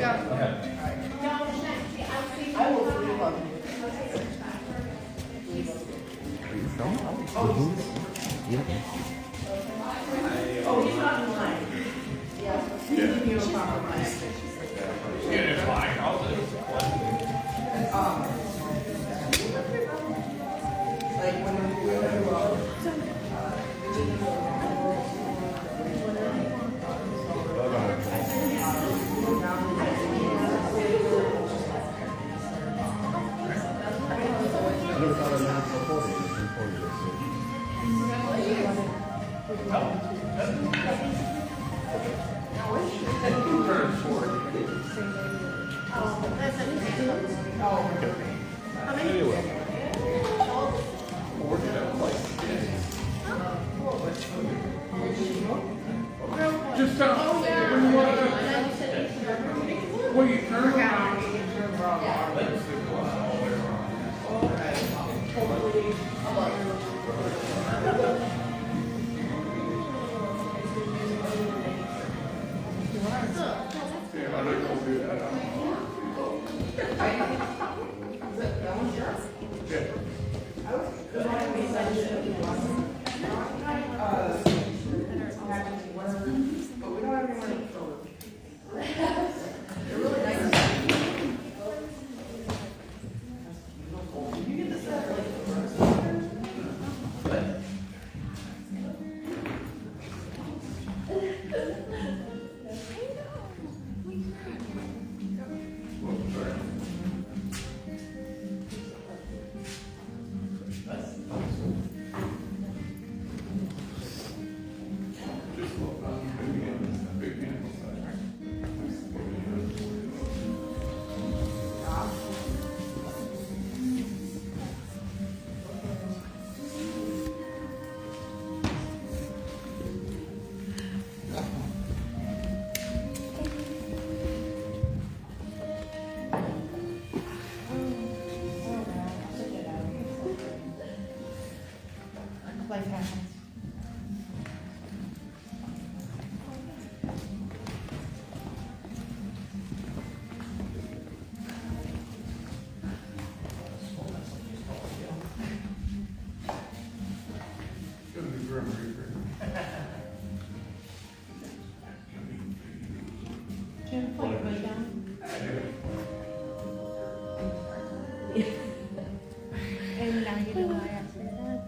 I will leave on. Are you filming? Oh, he's not in line. Yeah. You're compromised. It's fine. I'll do it. Like when I never thought I'd have recording. Anyway. Just when you want to, when you turn around, Life happens. Can you put it right down? And now you know why I said that.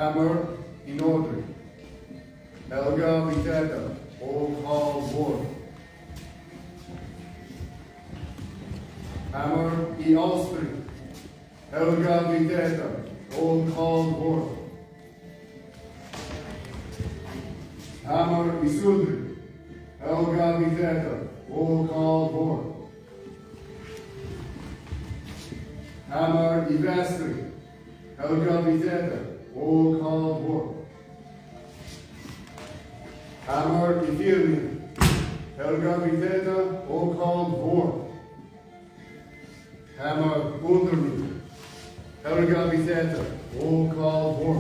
Hammer in order. Helga Viteta, all called war. Hammer in Austria. Helga Viteta, all called war. Hammer in Sudri. Helga Viteta, all called war. Hammer in Vestri. Helga Viteta, all called war. Hammer in Firmia. Helga Viteta, all called war. Hammer Undermi. Helga Viteta, all called war.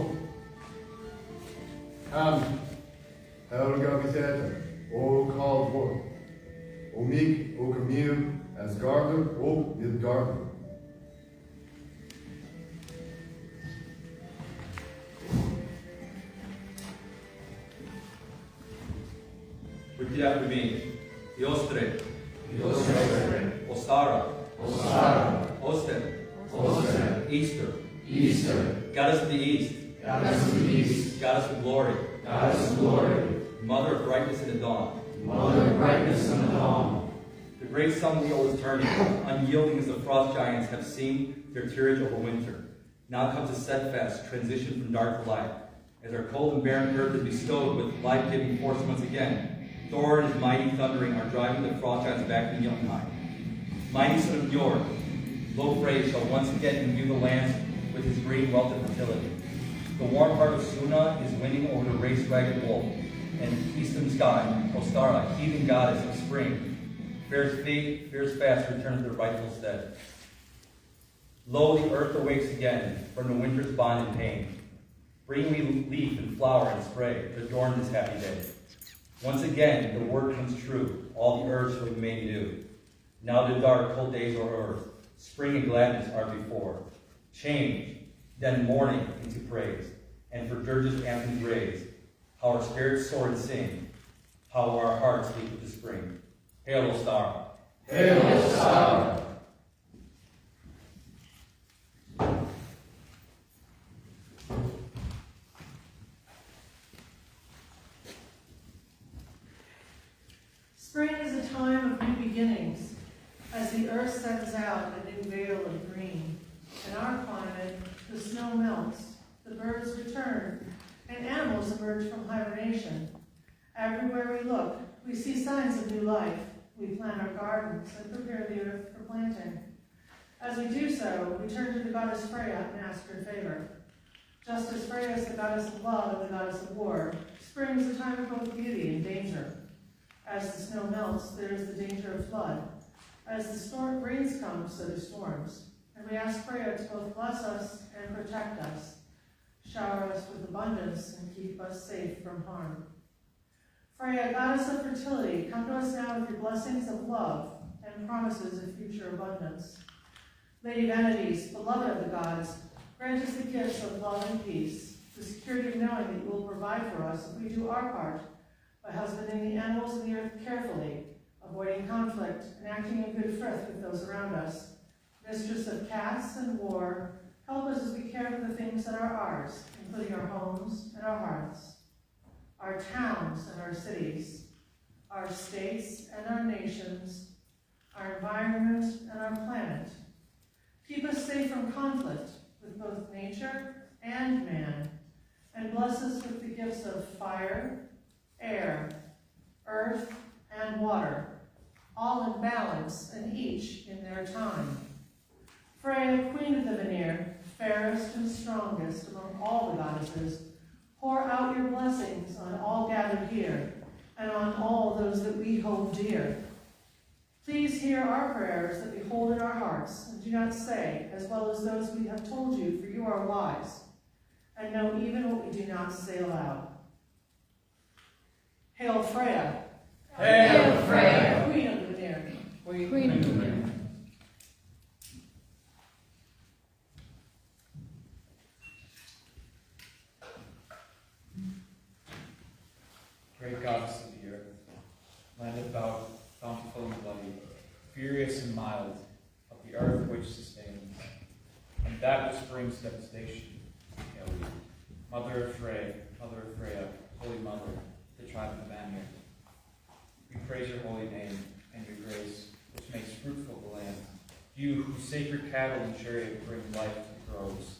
Hammer. Helga Viteta, all called war. Omik, Okamir, as Gardner, O Midgardner. Repeat after me. Ostre. Ostara. Oster. Easter. Goddess of the East. Goddess of glory. Mother of brightness in the dawn. The great sun wheel is turning, unyielding as the frost giants have seen their tierage over winter. Now comes a steadfast transition from dark to light. As our cold and barren earth is bestowed with life-giving force once again, Thor and his mighty thundering are driving the frost giants back to Jotunheim. Mighty son of Njord, Lofrey shall once again imbue the lands with his green wealth and fertility. The warm heart of Suna is winning over the race-ragged wolf, and eastern sky, Ostara, heathen goddess of spring, fears fast return to their rightful stead. Lo, the earth awakes again from the winter's bond and pain. Bring me leaf and flower and spray to adorn this happy day. Once again, the word comes true, all the earth shall be made new. Now the dark, cold days o'er earth, spring and gladness are before. Change, then mourning into praise, and for dirges anthems raise. How our spirits soar and sing, how our hearts leap with the spring. Hail, Ostara! Hail, Ostara! Spring is a time of new beginnings, as the earth sends out a new veil of green. In our climate, the snow melts, the birds return, and animals emerge from hibernation. Everywhere we look, we see signs of new life. We plant our gardens and prepare the earth for planting. As we do so, we turn to the goddess Freya and ask her favor. Just as Freya is the goddess of love and the goddess of war, spring is a time of both beauty and danger. As the snow melts, there is the danger of flood. As the rains come, so do storms. And we ask Freya to both bless us and protect us, shower us with abundance, and keep us safe from harm. Freya, goddess of fertility, come to us now with your blessings of love and promises of future abundance. Lady Vanities, beloved of the gods, grant us the gifts of love and peace, the security of knowing that you will provide for us if we do our part by husbanding the animals of the earth carefully, avoiding conflict, and acting in good faith with those around us. Mistress of cats and war, help us as we care for the things that are ours, including our homes and our hearts, our towns and our cities, our states and our nations, our environment and our planet. Keep us safe from conflict with both nature and man, and bless us with the gifts of fire, air, earth, and water, all in balance and each in their time. Freya, queen of the Vanir, fairest and strongest among all the goddesses, pour out your blessings on all gathered here and on all those that we hold dear. Please hear our prayers that we hold in our hearts and do not say, as well as those we have told you, for you are wise, and know even what we do not say aloud. Hail Freya! Hail Freya! Queen of the Vanir! Queen of the Vanir. Great goddess of the earth, land about, bountiful and bloody, furious and mild, of the earth which sustains, and that which brings devastation, hail you. Mother of Freya, Holy Mother, the tribe of Vanir. We praise your holy name and your grace, which makes fruitful the land. You, whose sacred cattle and chariot bring life to groves,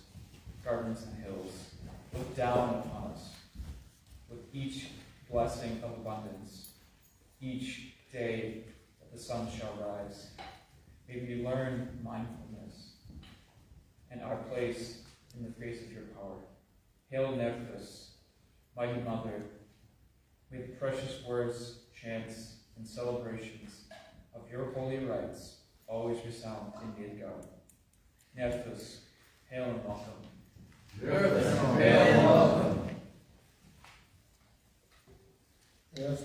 gardens, and hills, look down upon us with each blessing of abundance, each day that the sun shall rise. May we learn mindfulness and our place in the face of your power. Hail Nephthys, mighty Mother, may the precious words, chants, and celebrations of your holy rites always resound in Midgard. Nephthys, hail and welcome. Hail and welcome. Yes,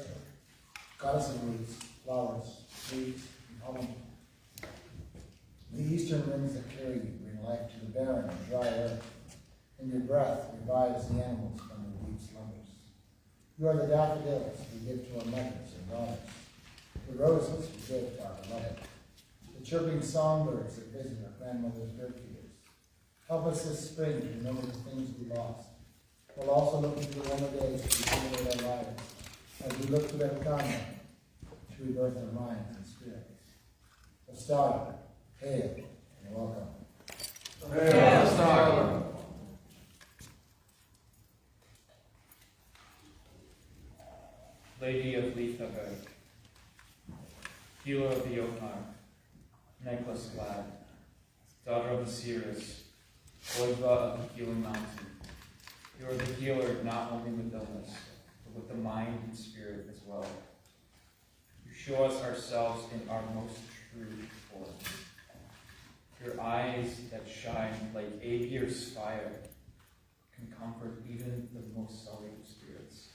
goddess of roots, flowers, fruits, and pollen. The eastern winds that carry you bring life to the barren and dry earth, and your breath revives the animals from their deep slumbers. You are the daffodils we give to our mothers and daughters, the roses we give to our beloved, the chirping songbirds that visit our grandmother's bird feeders. Help us this spring to remember the things we lost, while also looking to the warmer days to rejuvenate our lives, as we look to their comment to rebirth our minds and spirits. Ostara, hail and welcome. Hail, Ostara. Lady of Lithaberg, healer of the Jotnar, necklace glad, daughter of the Cirrus, Oiva of the healing mountain. You are the healer not only with illness, but with the mind and spirit as well. You show us ourselves in our most true form. Your eyes that shine like Aegir's fire can comfort even the most sullied of spirits.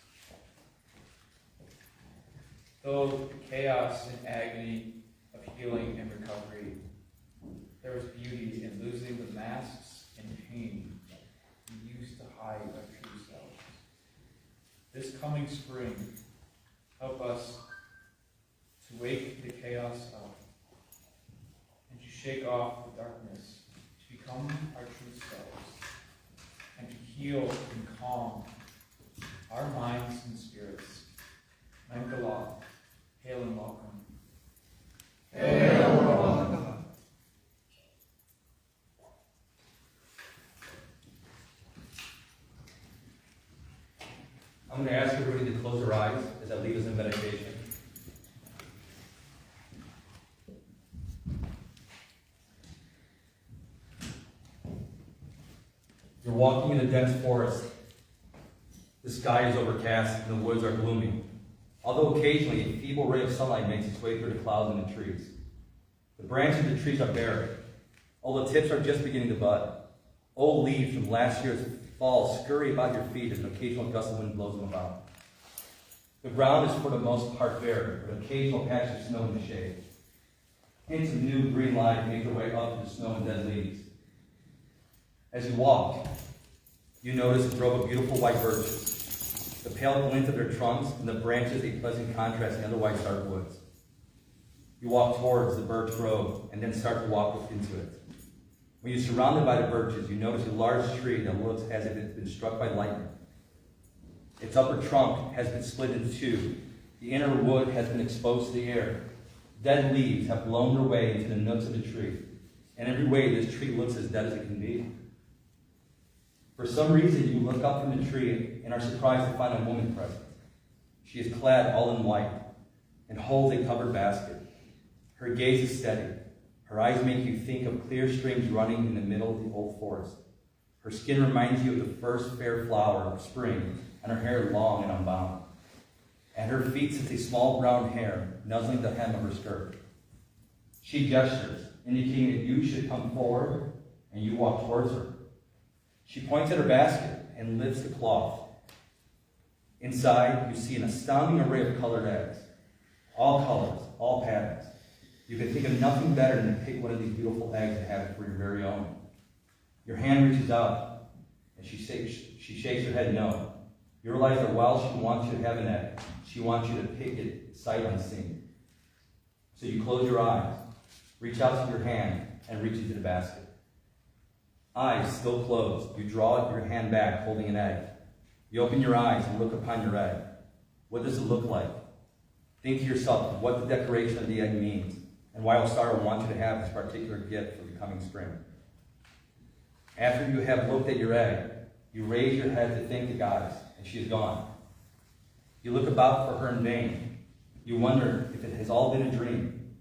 Though the chaos and agony of healing and recovery, there is beauty in losing the masks and pain we used to hide our true selves. This coming spring, help us to wake the chaos up and to shake off the darkness, to become our true selves, and to heal and calm our minds and spirits. Mangala, hail and welcome. Hail and welcome. I'm going to ask everybody to close their eyes as I lead us in meditation. You're walking in a dense forest. The sky is overcast and the woods are gloomy, although occasionally a feeble ray of sunlight makes its way through the clouds and the trees. The branches of the trees are bare. All the tips are just beginning to bud. Old leaves from last year's fall scurry about your feet as an occasional gust of wind blows them about. The ground is for the most part bare, with occasional patches of snow in the shade. Hints of new green life make their way up through the snow and dead leaves. As you walk, you notice a grove of beautiful white birches. The pale glint of their trunks and the branches a pleasant contrast in the otherwise dark woods. You walk towards the birch grove and then start to walk into it. When you're surrounded by the birches, you notice a large tree that looks as if it's been struck by lightning. Its upper trunk has been split in two. The inner wood has been exposed to the air. Dead leaves have blown their way into the nooks of the tree. In every way, this tree looks as dead as it can be. For some reason, you look up from the tree and are surprised to find a woman present. She is clad all in white and holds a covered basket. Her gaze is steady. Her eyes make you think of clear streams running in the middle of the old forest. Her skin reminds you of the first fair flower of spring, and her hair long and unbound. At her feet sits a small brown hare, nuzzling the hem of her skirt. She gestures, indicating that you should come forward, and you walk towards her. She points at her basket and lifts the cloth. Inside, you see an astounding array of colored eggs. All colors, all patterns. You can think of nothing better than to pick one of these beautiful eggs and have it for your very own. Your hand reaches out, and she shakes her head no. You realize that while she wants you to have an egg, she wants you to pick it sight unseen. So you close your eyes, reach out to your hand, and reach into the basket. Eyes still closed, you draw your hand back holding an egg. You open your eyes and look upon your egg. What does it look like? Think to yourself what the decoration of the egg means and why Ostara wants you to have this particular gift for the coming spring. After you have looked at your egg, you raise your head to thank the goddess, and she is gone. You look about for her in vain. You wonder if it has all been a dream.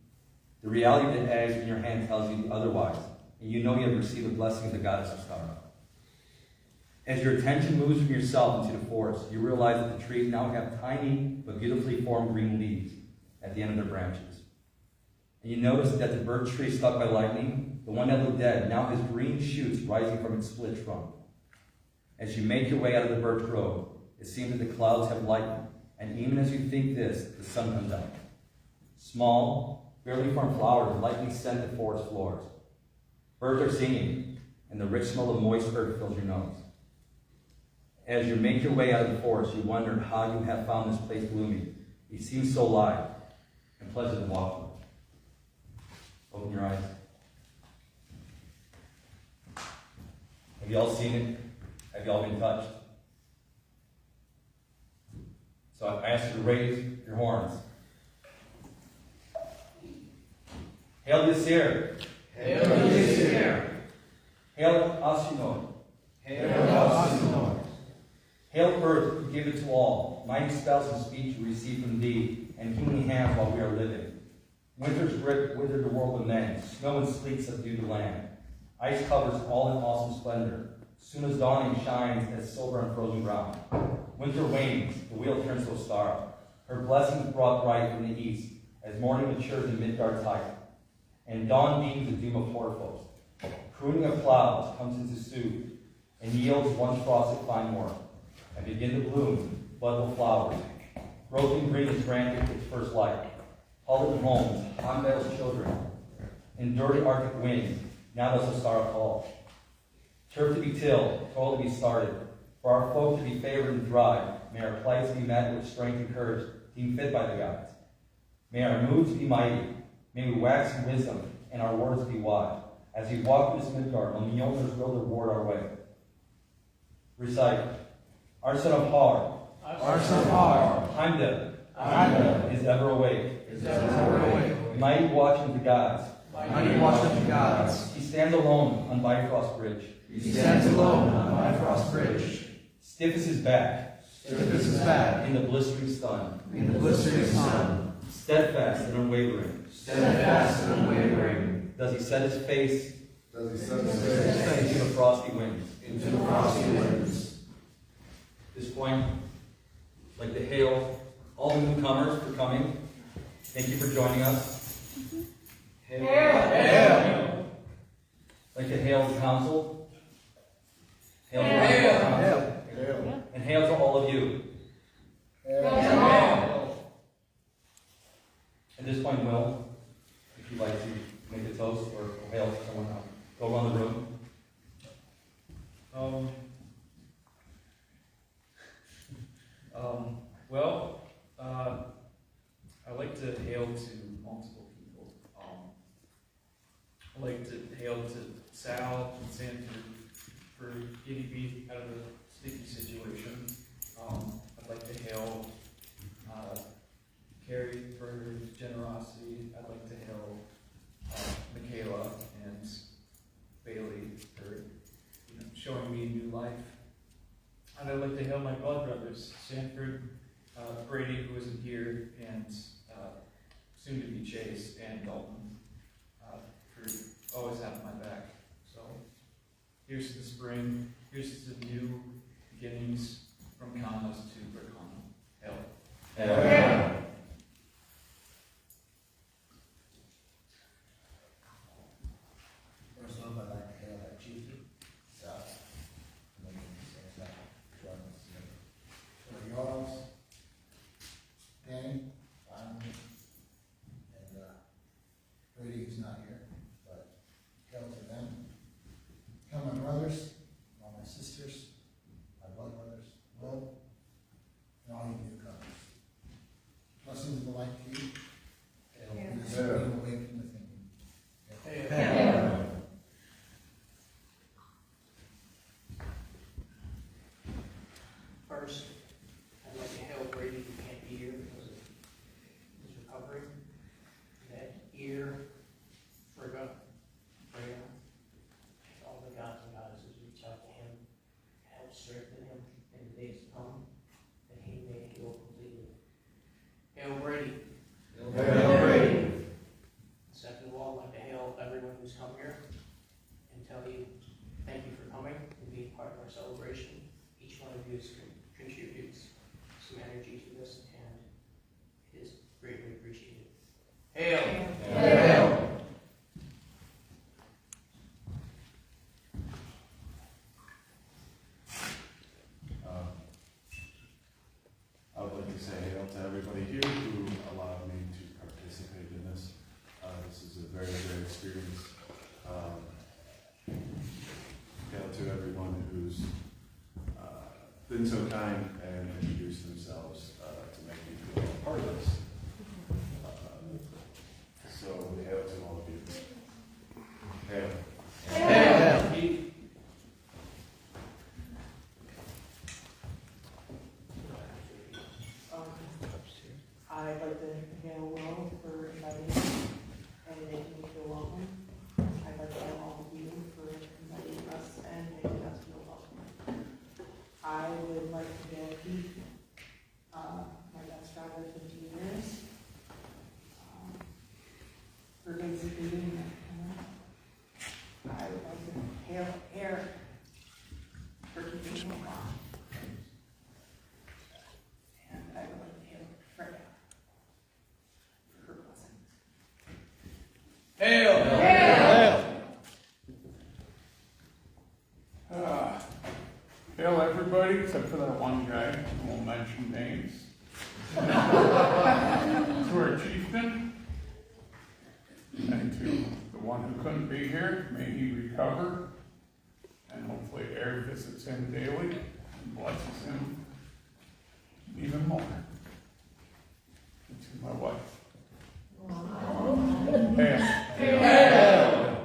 The reality of the egg in your hand tells you otherwise, and you know you have received the blessing of the goddess Ostara. As your attention moves from yourself into the forest, you realize that the trees now have tiny but beautifully formed green leaves at the end of their branches. And you notice that the birch tree struck by lightning, the one that looked dead, now has green shoots rising from its split trunk. As you make your way out of the birch grove, it seems that the clouds have lightened, and even as you think this, the sun comes out. Small, barely formed flowers lightly scent the forest floors. Birds are singing, and the rich smell of moist earth fills your nose. As you make your way out of the forest, you wonder how you have found this place blooming. It seems so alive and pleasant to walk through. Open your eyes. Have you all seen it? Have you all been touched? So I ask you to raise your horns. Hail Yisir. Hail Yisir. Hail Asinor. Hail Asinor. Hail earth, you give it to all. Mighty spells and speech you receive from thee, and kingly hands while we are living. Winter's grip withered the world of men. Snow and sleet subdue the land. Ice covers all in awesome splendor. Soon as dawning shines as silver on frozen ground. Winter wanes, the wheel turns to a star. Her blessings brought bright from the east, as morning matures in mid-dark height. And dawn beams the doom of portals. Pruning of clouds comes into suit, and yields once frosted fine work. And begin to bloom, bud flowers. Growth in green is granted its first light. Huddled homes, on meadows children. In dirty arctic winds, now does the star call. Turf to be tilled, toil to be started. For our folk to be favored and thrive, may our plights be met with strength and courage, deemed fit by the gods. May our moods be mighty, may we wax in wisdom, and our words be wise. As we walk through this Midgard, the Mjolnirs will reward our way. Recite. Our son of Har, Heimdall, is ever awake. Mighty watch of the gods. He stands alone on Bifrost Bridge. Stiff is his back. In the blistering sun. Steadfast and unwavering. Does he set his face into the frosty winds? At this point, I'd like to hail all the newcomers for coming. Thank you for joining us. Hail. I'd like to hail the council. Hail. And hail to all of you. At this point, Will, if you'd like to make a toast or hail someone else, go around the room. I like to hail to multiple people. I like to hail to Sal and Sanford for getting me out of a sticky situation. I'd like to hail Carrie for her generosity. I'd like to hail Michaela and Bailey for showing me new life. And I'd like to hail my blood brothers, Sanford, Brady, who isn't here, and soon to be Chase, and Dalton, for always having my back. So here's to the spring, here's to the new beginnings from Kanas to Berkana. Hail. Hail. First off, I'd like to hail our chief. Yours, Danny, and Brady, who's not here, but hail to them. Hail my brothers, all my sisters, my blood brothers, Will, and all you newcomers. here and tell you thank you for coming and being part of our celebration. Each one of you contributes some energy to this, and it is greatly appreciated. Hail! Hail! I would like to say hail to everybody here who allowed me to participate in this. This is a very great experience. Hail to everyone who's been so kind and introduced themselves to make me feel a part of this. So hail to all of you. Hail. Hail! I'd like to hail Will for inviting me and making me feel welcome. I'd like to hail all of you for inviting us and making us feel welcome. I would like to hail Keith, my best friend of 15 years, for basically doing that. I would like to hail Eric for keeping me calm. And I would like to hail Freya for her blessings. Hail! Hail! Hail everybody except for that one guy who won't mention names. To our chieftain, and to the one who couldn't be here, may he recover, and hopefully air visits him daily and blesses him even more. And to my wife. Hail. Hail!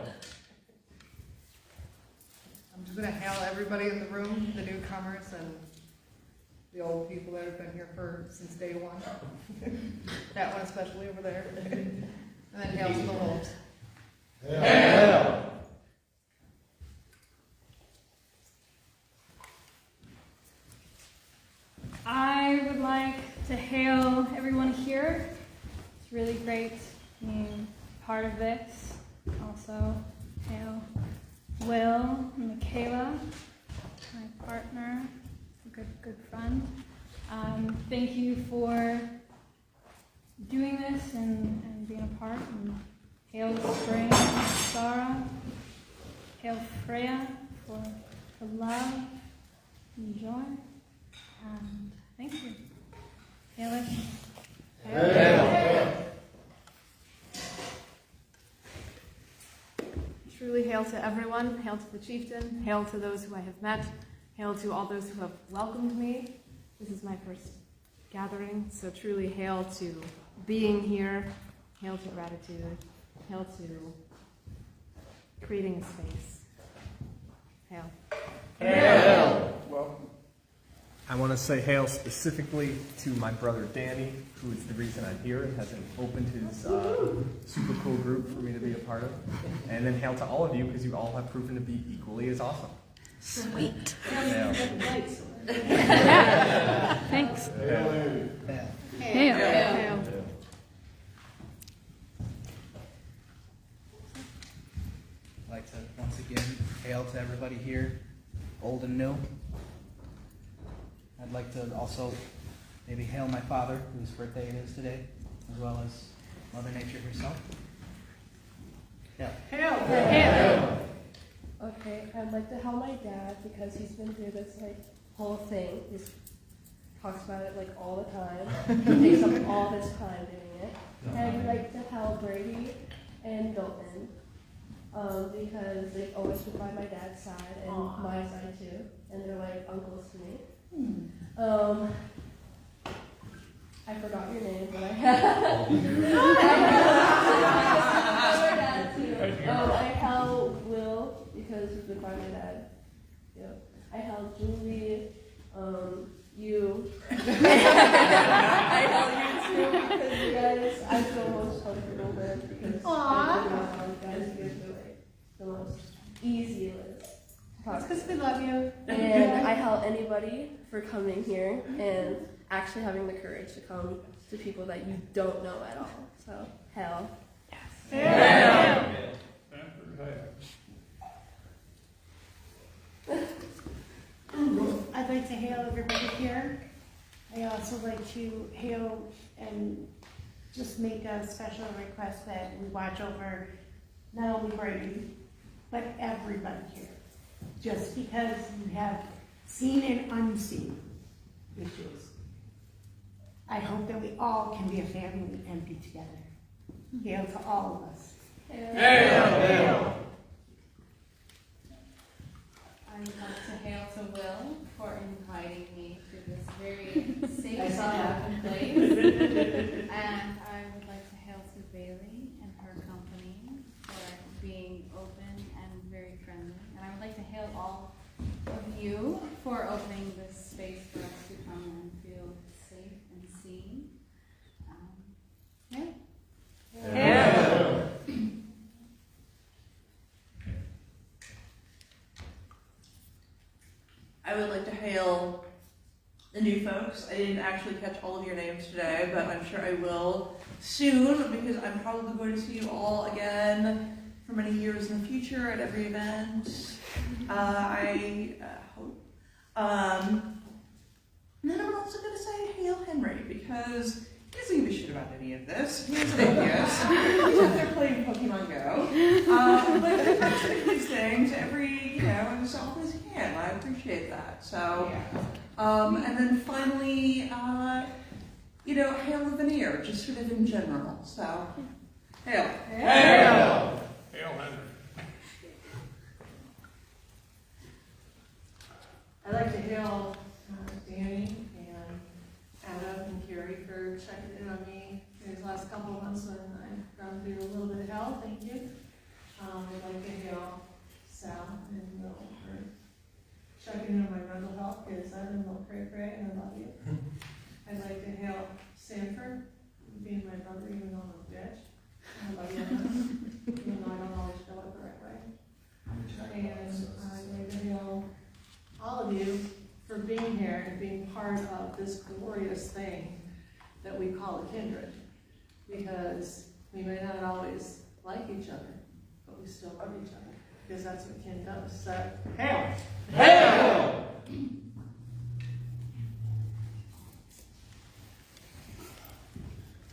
I'm just going to hail everybody in the room, the newcomers and the old people that have been here since day one. That one especially over there. And then hail to the wolves. Hail! I would like to hail everyone here. It's really great being part of this. Also, hail Will and Michaela, my partner, a good friend. Thank you for doing this and being a part. And hail Spring, Ostara. Hail Freya for love and joy. And thank you. Hail it. Hail! Truly hail to everyone, hail to the chieftain, hail to those who I have met, hail to all those who have welcomed me. This is my first gathering, so truly hail to being here, hail to gratitude, hail to creating a space. Hail. Hail! Welcome. I want to say hail specifically to my brother Danny, who is the reason I'm here and has opened his super cool group for me to be a part of. And then hail to all of you, because you all have proven to be equally as awesome. Sweet. Hail. Thanks. Hail. Hail. Hail. I'd like to once again hail to everybody here, old and new. I'd like to also maybe hail my father, whose birthday it is today, as well as Mother Nature herself. Yeah. Hail. Okay, I'd like to hail my dad because he's been through this whole thing. He talks about it all the time. He takes up all his time doing it. And I'd like to hail Brady and Dalton because they've always been by my dad's side and my side too, and they're like uncles to me. I forgot your name, but I have. I hail Will because he's been by my dad. Yep. I hail Julie, you. I hail you too because you guys, I feel most comfortable with because you guys give the most easiest. That's because we love you. And I hail anybody for coming here and actually having the courage to come to people that you don't know at all. So, hail. Yes. Hail. I'd like to hail everybody here. I also like to hail and just make a special request that we watch over not only Brady, but everybody here. Just because you have seen and unseen issues. I hope that we all can be a family and be together. Hail to all of us. Hail. Hail. I'd like to hail to Will for inviting me to this very safe and open place. And I would like to hail to Bailey and her company for being open and very friendly. And I would like to hail all of you for opening this space for us to come and feel safe and seen. I would like to hail the new folks. I didn't actually catch all of your names today, but I'm sure I will soon because I'm probably going to see you all again for many years in the future at every event. I hope. And then I'm also going to say hail Henry because he doesn't give a shit about any of this. He is an atheist. He's out there playing Pokemon Go. But he tries to do these things every, as often as he can. I appreciate that. So, and then finally, hail the veneer, just sort of in general. So, hail. Hail! Hail Henry. I'd like to hail Danny and Adam and Carrie for checking in on me these last couple of months when I've gone through a little bit of hell. Thank you. I'd like to hail Sal and Will for checking in on my mental health because I've been a little cray-cray and I love you. I'd like to hail Sanford for being my brother even though I'm a bitch. I love you on this, even though I don't always show it the right way. And I'd like to hail all of you for being here and being part of this glorious thing that we call a kindred. Because we may not always like each other, but we still love each other. Because that's what kin does. So, hail! Hail!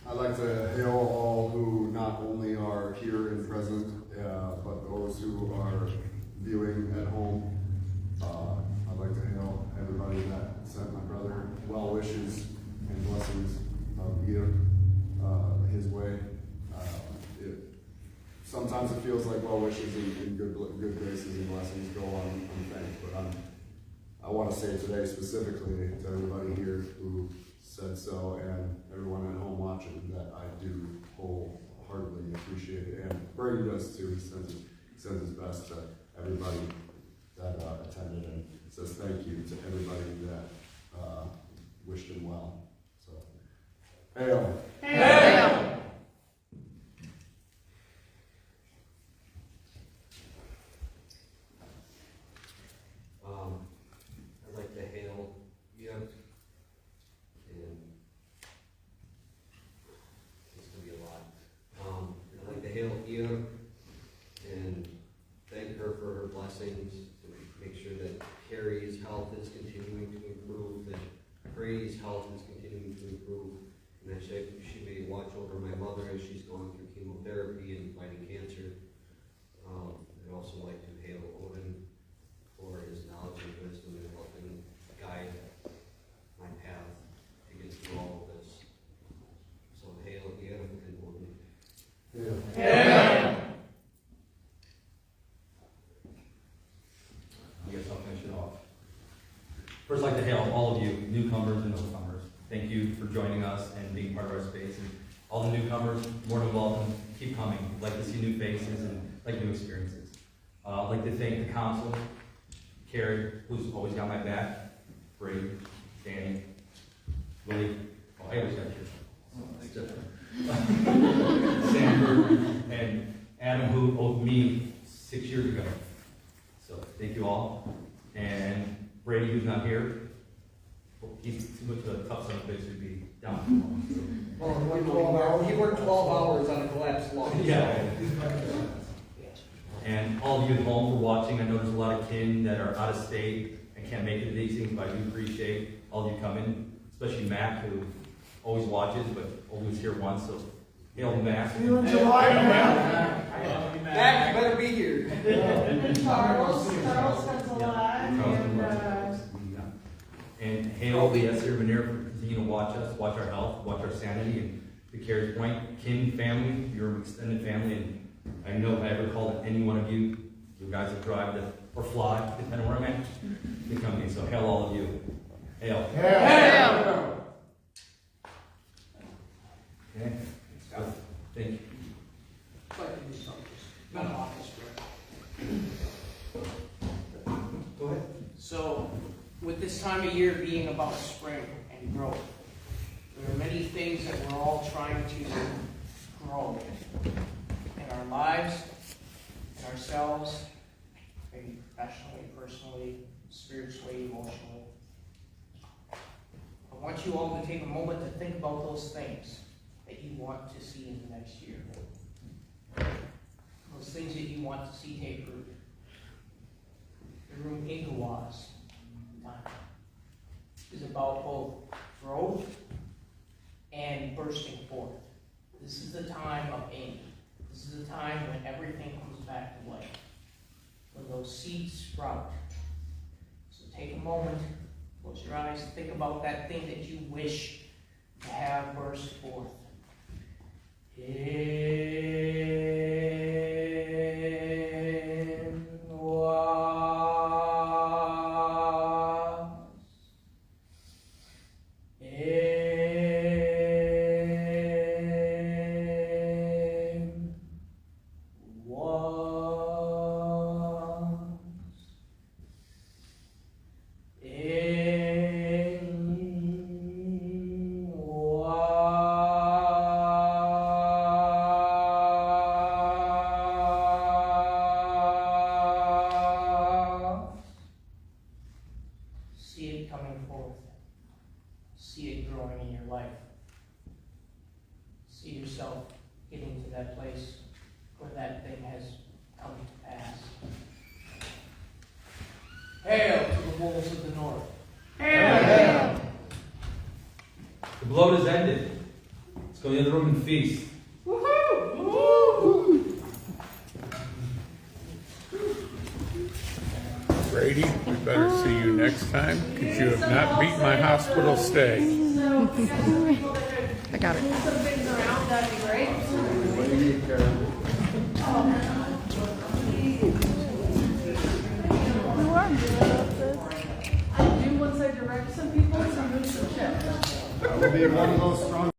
I'd like to hail all who not only are here and present, but those who are viewing at home. I'd like to hail everybody that sent my brother well wishes and blessings of either his way. Sometimes it feels like well wishes and good graces and blessings go unthanked, but I want to say today specifically to everybody here who said so and everyone at home watching that I do wholeheartedly appreciate it, and Brady does too. He sends his best to everybody that attended and says thank you to everybody that wished him well. So, hail! Hail! I'd like to hail you, and it's going to be a lot. I'd like to hail you and thank her for her blessings, to make sure that Carrie's health is continuing to improve, that Brady's health is continuing to improve, and that she may watch over my mother as she's going through chemotherapy and fighting cancer. I'd also like to hail Odin for his knowledge and wisdom and helping guide my path to get through all of this. So hail again and Odin. Yeah. I guess I'll finish it off. First, I'd like to hail all of you, newcomers and newcomers. Thank you for joining us and being part of our space. And all the newcomers, more than welcome. Keep coming. We'd like to see new faces and like new experiences. I'd like to thank the council, Carrie, who's always got my back, Brady, Danny, Willie. Oh, I always got you. Sanford, and Adam, who owed me 6 years ago. So thank you all. And Brady, who's not here, he's too much of a tough son of a bitch to be down. Well, he worked 12 hours on a collapsed lung. Yeah. And all of you at home for watching. I know there's a lot of kin that are out of state and can't make it to these things, but I do appreciate all of you coming, especially Mac, who always watches, but only was here once, so hail Mac. See you in July, Mac, you better be here. And Charles comes alive, And hail the Esther Veneer for continuing to watch us, watch our health, watch our sanity, and to Carrie's point, kin, family, your extended family, and I know if I ever called any one of you, you guys that drive or fly, depending where I'm at, to come to me. So hail all of you. Hail. Hail. Okay. Thank you. Go ahead. So, with this time of year being about spring and growth, there are many things that we're all trying to grow in our lives, in ourselves, maybe professionally, personally, spiritually, emotionally. I want you all to take a moment to think about those things that you want to see in the next year. Those things that you want to see take root. The room Ingawas is about both growth and bursting forth. This is the time of aim. This is the time when everything comes back to life. When those seeds sprout. So take a moment, close your eyes, think about that thing that you wish to have burst forth. The bloat is ended. Let's go in the room and feast. Brady, we better see you next time, because you have not beat my hospital stay. I got it. that'd be great. I do once I direct some people to move some shit. That would be one of those strong